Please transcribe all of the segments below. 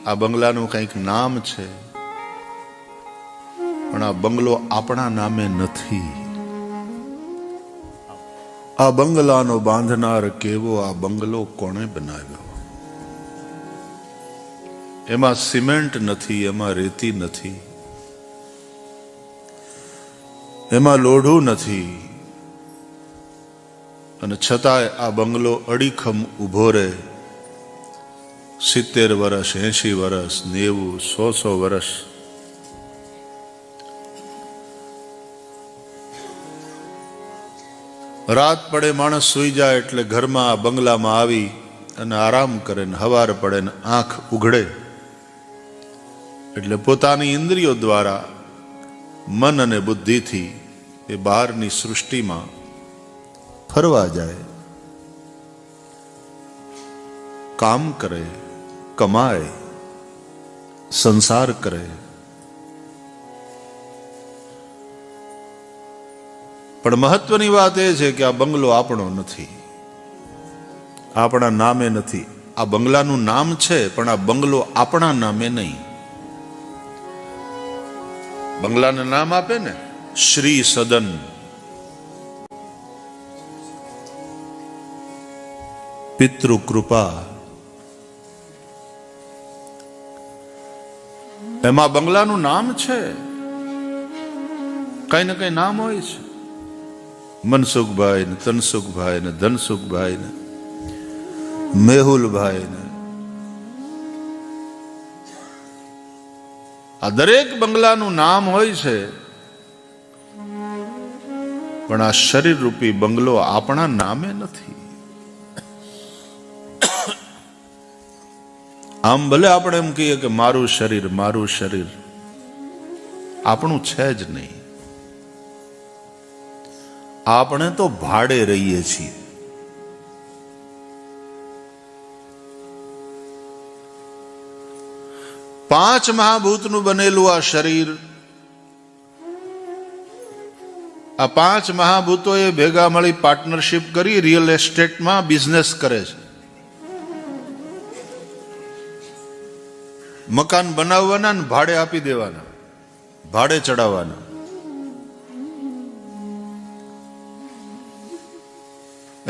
આ બંગલાનું કંઈક નામ છે, પણ આ બંગલો આપણા નામે નથી. આ બંગલાનો બાંધનાર કેવો, આ બંગલો કોણે બનાવ્યો? એમાં સિમેન્ટ નથી, એમાં રેતી નથી, એમાં લોઢું નથી, અને છતાંય આ બંગલો અડીખમ ઊભો રહે. 70 વર્ષ, 80 વર્ષ, 90, 100 વર્ષ. રાત પડે, માણસ સૂઈ જાય એટલે ઘરમાં આ બંગલામાં આવી અને આરામ કરે ને હવાર પડે ને આંખ ઉઘડે એટલે પોતાની ઇન્દ્રિયો દ્વારા મન અને બુદ્ધિથી એ બહારની સૃષ્ટિમાં ફરવા જાય, કામ કરે, કમાય, સંસાર કરે. પણ મહત્વની વાત એ છે કે આ બંગલો આપણો નથી, આપણા નામે નથી. આ બંગલાનું નામ છે, પણ આ બંગલો આપણા નામે નહીં. બંગલાને નામ આપે ને શ્રી સદન, પિતૃ કૃપા, એમાં બંગલાનું નામ છે. કઈ ને કઈ નામ હોય છે. મનસુખભાઈ ને તનસુખભાઈ ને ધનસુખભાઈ ને મેહુલભાઈ ને, આ દરેક બંગલાનું નામ હોય છે, પણ આ શરીર રૂપી બંગલો આપણા નામે નથી. આમ ભલે આપણે એમ કહીએ કે મારું શરીર, મારું શરીર, આપણું છે જ નહીં. આપણે તો ભાડે રહીએ છીએ. પાંચ મહાભૂતનું બનેલું આ શરીર, આ પાંચ મહાભૂતોએ ભેગા મળી પાર્ટનરશિપ કરી રિયલ એસ્ટેટમાં બિઝનેસ કરે છે. મકાન બનાવવાના ને ભાડે આપી દેવાના, ભાડે ચડાવવાના.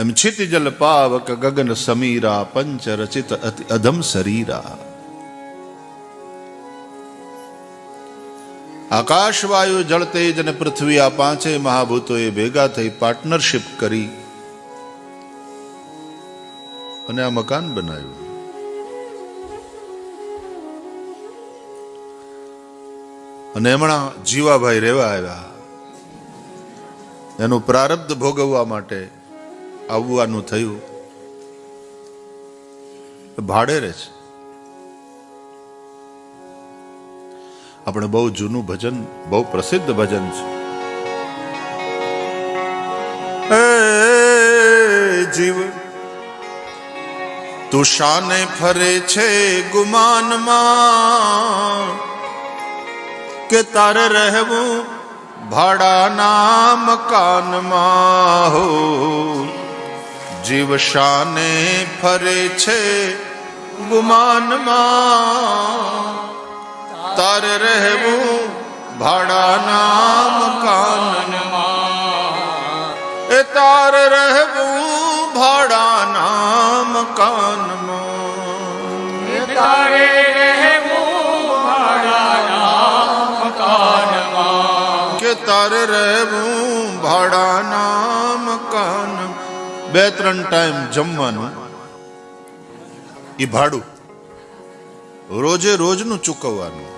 એમ છિતિજલ પાવક ગગન સમીરા, પંચ રચિત અતિ અધમ શરીરા. આકાશ, વાયુ, જળ, તેજ અને પૃથ્વી, આ પાંચેય મહાભૂતોએ ભેગા થઈ પાર્ટનરશિપ કરી અને આ મકાન બનાવ્યું. અને હમણાં જીવાભાઈ રહેવા આવ્યા. એનું પ્રારબ્ધ ભોગવવા માટે આવવાનું થયું. ભાડે રહે છે. આપણે બહુ જૂનું ભજન, બહુ પ્રસિદ્ધ ભજન છે. એ જીવ તું શાને ફરે છે ગુમાનમાં, કે તારે રહેવું ભાડાના મકાનમાં. હો જીવ શાને ફરે છે ગુમાનમાં, તારે રહેવું ભાડાના મકાનમાં. એ તારે રહેવું ભાડાના મકાનમાં. એ તારે રહેવું ભાડાના મકાનમાં. કે તારે રહેવું ભાડાના મકાન. 2-3 ટાઈમ જમવાનું એ ભાડું, રોજે રોજનું ચૂકવવાનું.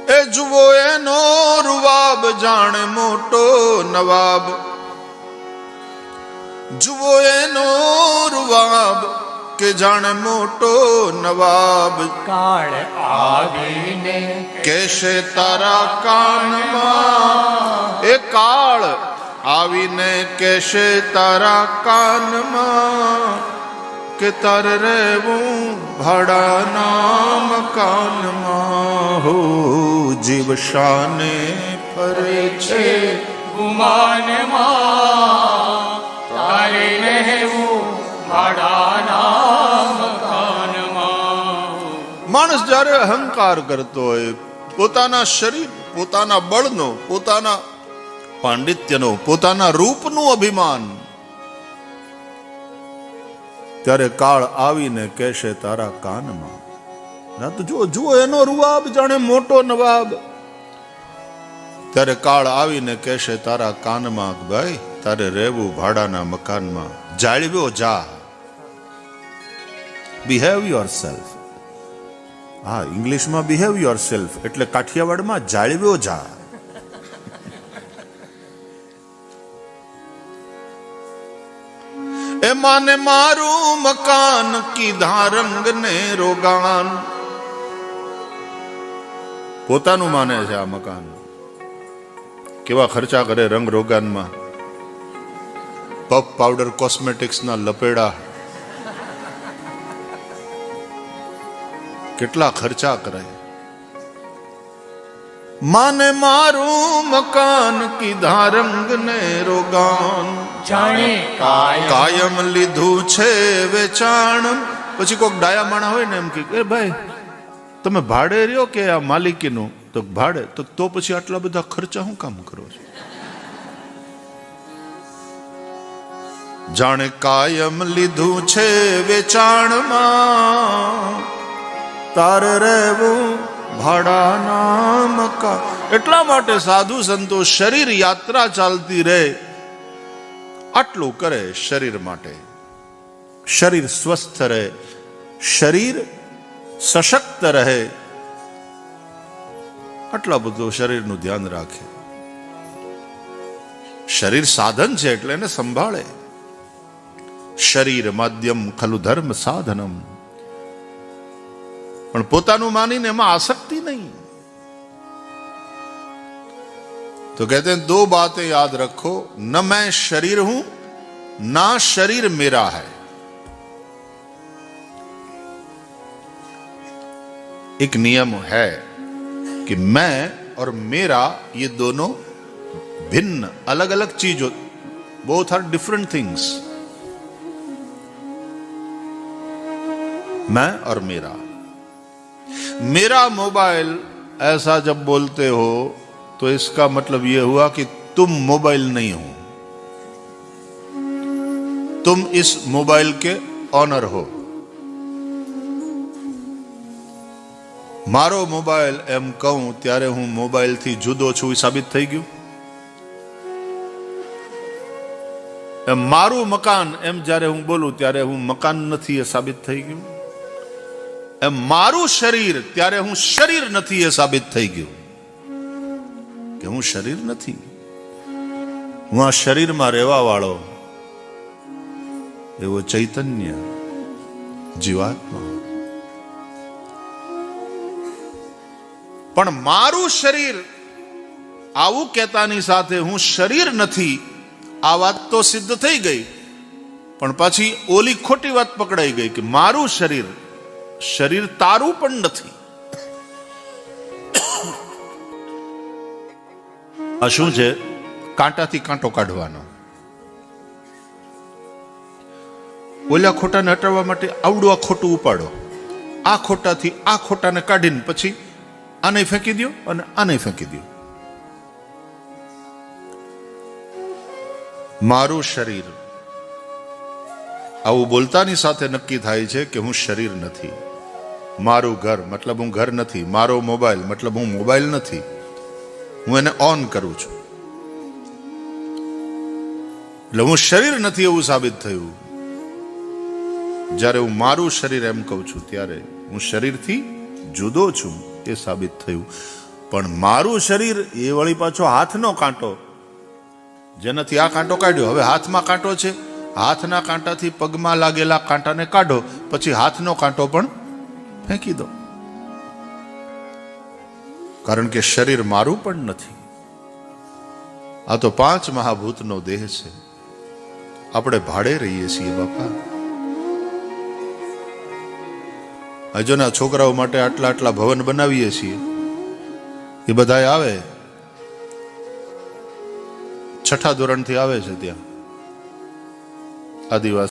એ જુઓ એનો રૂવાબ, જાણે મોટો નવાબ. જુઓ એનો રૂવાબ, કે જાણે મોટો નવાબ. કાળ આવીને કેશે તારા કાનમાં. એ કાળ આવીને કેશે તારા કાનમાં, કે તારે રહેવું ભાડાના મકાનમાં. હો જીવ શાને ફરે છે ગુમાનમાં, તારે રહેવું ભાડાના મકાનમાં. માણસ જ્યારે અહંકાર કરતો હોય, પોતાના શરીર, પોતાના બળનો, પોતાના પાંડિત્યનો, પોતાના રૂપનું અભિમાન, ત્યારે કાળ આવીને કહેશે તારા કાનમાં. ના તો જુઓ એનો રૂવાબ જાણે મોટો નવાબ. ત્યારે કાળ આવીને કહેશે તારા કાનમાં, ભાઈ તારે રહેવું ભાડાના મકાનમાં. જાળવ્યો જા, બિહેવ યોર સેલ્ફ. હા, ઇંગ્લિશમાં બિહેવ યોર સેલ્ફ એટલે કાઠિયાવાડમાં જાળવ્યો જા. એ માને મારું મકાન કીધા રંગ ને રોગાન. પોતાનું માને છે આ મકાન. કેવા ખર્ચા કરે રંગ રોગાનમાં, પફ પાવડર કોસ્મેટિક્સ ના લપેડા, કેટલા ખર્ચા કરે. માને મારું મકાન કીધા રંગ ને રોગાન. જાણે કાયમ લીધું છે વેચાણ. પછી કોઈક ડાયા માણા હોય ને એમ કે ભાઈ તમે ભાડે રહ્યો કે આ માલિકીનું? તો ભાડે. તો પછી આટલા બધા ખર્ચા શું કામ કરો છો? જાણે કાયમ લીધું છે વેચાણમાં, તારે રહેવું ભાડાના મકાન. એટલા માટે સાધુ સંતો શરીર યાત્રા ચાલતી રહે આટલું કરે શરીર માટે. શરીર સ્વસ્થ રહે, શરીર સશક્ત રહે, આટલા બધું શરીરનું ધ્યાન રાખે. શરીર સાધન છે એટલે એને સંભાળે. શરીર માધ્યમ ખલુ ધર્મ સાધનમ. પણ પોતાનું માનીને એમાં આસક્તિ નહીં. तो कहते हैं दो बातें याद रखो, न मैं शरीर हूं ना शरीर मेरा है. एक नियम है कि मैं और मेरा ये दोनों भिन्न अलग अलग चीजों, बोथ आर डिफरेंट थिंग्स. मैं और मेरा. मेरा मोबाइल ऐसा जब बोलते हो तो इसका मतलब यह हुआ कि तुम मोबाइल नहीं हो, तुम इस मोबाइल के ऑनर हो. मारो मोबाइल एम कहूं त्यारे हूं मोबाइल थी जुदो छू साबित થઈ ગયું. મારું મકાન એમ જ્યારે હું બોલું ત્યારે હું મકાન નથી એ સાબિત થઈ ગયું. મારું શરીર ત્યારે હું શરીર નથી એ સાબિત થઈ ગયું કે હું શરીર નથી. હું આ શરીરમાં રહેવા વાળો એવો ચૈતન્ય જીવાત્મા. પણ મારું શરીર આવું કહેતાની સાથે હું શરીર નથી આ વાત તો સિદ્ધ થઈ ગઈ, પણ પછી ઓલી ખોટી વાત પકડાઈ ગઈ કે મારું શરીર શરીર તારું પણ નથી. આ શું છે? કાંટાથી કાંટો કાઢવાનો. ઓલા ખોટાને હટાવવા માટે આવડું આ ખોટું ઉપાડો, આ ખોટાથી આ ખોટાને કાઢીને પછી આને ફેંકી દો અને આને ફેંકી દો. મારું શરીર આવું બોલતાની સાથે નક્કી થાય છે કે હું શરીર નથી. મારું ઘર મતલબ હું ઘર નથી. મારો મોબાઈલ મતલબ હું મોબાઈલ નથી. હું એને ઓન કરું છું એટલે હું શરીર નથી એવું સાબિત થયું. જ્યારે હું મારું શરીર એમ કહું છું ત્યારે હું શરીરથી જુદો છું એ સાબિત થયું. પણ મારું શરીર એ વળી પાછો હાથનો કાંટો, જેનાથી આ કાંટો કાઢ્યો, હવે હાથમાં કાંટો છે, હાથના કાંટાથી પગમાં લાગેલા કાંટાને કાઢો, પછી હાથનો કાંટો પણ ફેંકી દો. કારણ કે શરીર મારું પણ નથી. આ તો 5 મહાભૂતનો દેહ છે. આપણે ભાડે રહીએ છીએ બાપા. હજુના છોકરાઓ માટે આટલા આટલા ભવન બનાવીએ છીએ. એ બધા આવે, 6ઠા ધોરણથી આવે છે ત્યાં આદિવાસી